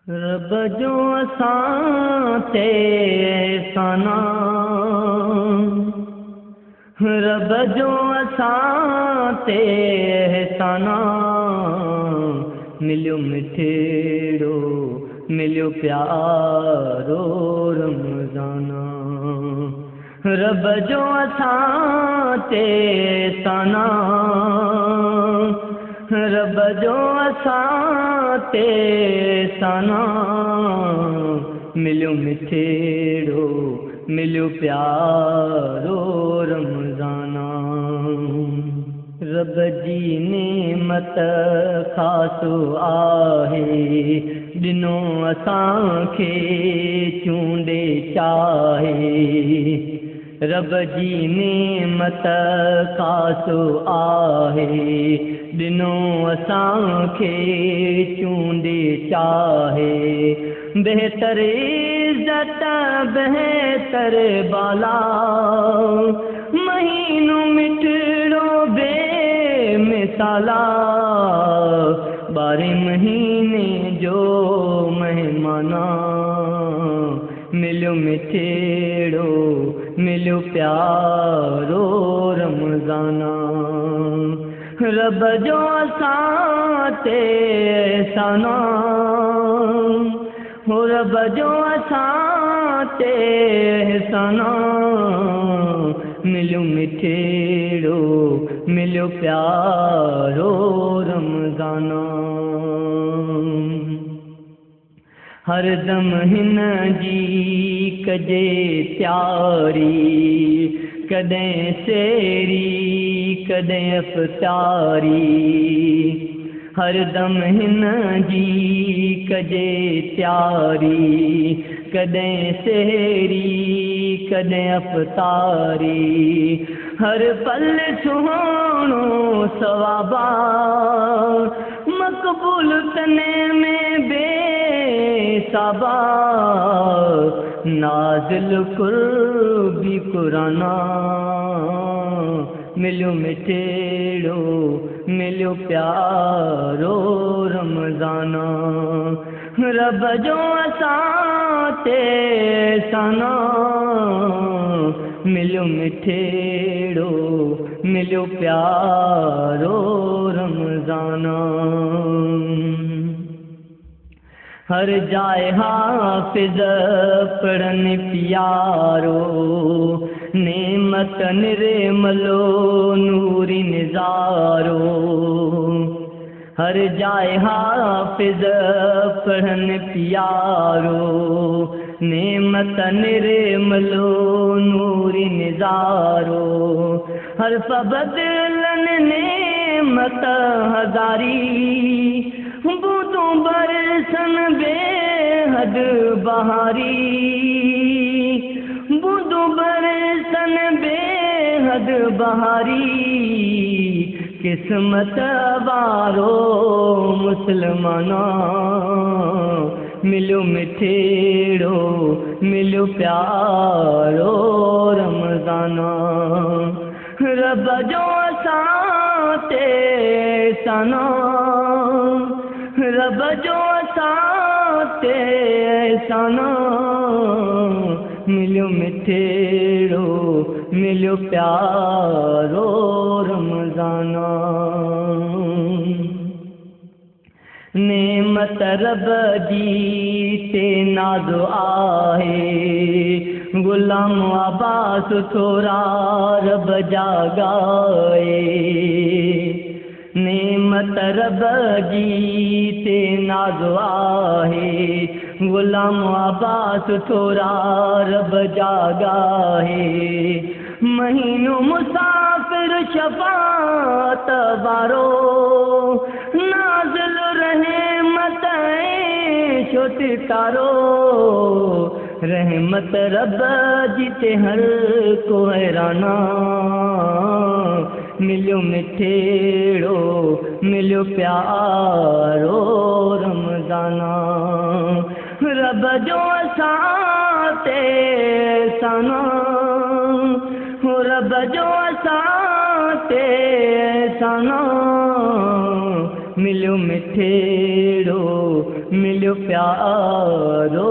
रब जो असां ते एहसाना, रब जो असां ते एहसाना, मिलियो मिठेड़ो मिलियो प्यारो रमज़ाना। रब जो असां ते एहसाना, रब जो असां ते एहसाना, मिलियो मिठेड़ो मिलियो प्यारो रमज़ाना। रब जी नेमत ख़ासो आहे, ॾिनो असांखे चूंडे चाहे। रब जी नेमत ख़ासो आहे, ॾिनो असांखे चूंडे चाहे। बहितर इज़्ज़त बहितर बाला, महीनो मिठड़ो बेमिसाला, 12 महीने जो मेहमाना, मिलियो मिठेड़ो मिलियो प्यारो रमज़ाना। रब जो असां ते एहसाना, हो रब जो असां ते एहसाना, मिलियो मिठेड़ो मिलियो प्यारो रमज़ाना। हरदम हिन जी कजे त्यारी, कदें सेरी कदें अफ़तारी। हरदम हिन जी कजे त्यारी, कदें सेरी कदें अफ़तारी। हर पल सुहानो सवाबा, मक़बूल तने में बेसाबा। नाज़िल कुर्बी कुराना, मिलियो मिठेड़ो मिलियो प्यारो रमज़ाना। रब जो असां ते एहसाना, मिलियो मिठेड़ो मिलियो प्यारो रमज़ाना। हर जाए हाफ़िज़ पढ़न प्यारो, नेमत निर्मलो नूरी निज़ारो। हर जाए हाफ़िज़ पढ़न प्यारो, नेमत निर्मलो नूरी निज़ारो। हर्फ़ बदलन नेमत हज़ारी, बूंदों बरसन बेहद बहारी। बूंदों बरसन बेहद बहारी, किस्मत वारो मुसलमाना, मिलियो मिठेड़ो मिलियो प्यारो रमज़ाना। रब जो असां ते एहसाना, रब जो असां ते एहसाना, मिलियो मिठेड़ो मिलियो प्यारो रमज़ाना। नेमत रब जी ते नाज़ो आहे, गुलाम अब्बास थोरा रब जा गाए। नेमत रब जी ते नाज़ो आहे, गुलाम अब्बास थोरा रब जा गाए। महीनो मुसाफ़िर शफ़ाअत वारो, नाज़िल रहमत छुटकारो। रहमत रब जी ते हर को हैराना, मिलियो मिठेड़ो मिलियो प्यारो रमज़ाना। रब जो असां ते एहसाना, हो रब जो असां ते एहसाना, मिलियो मिठेड़ो मिलियो प्यारो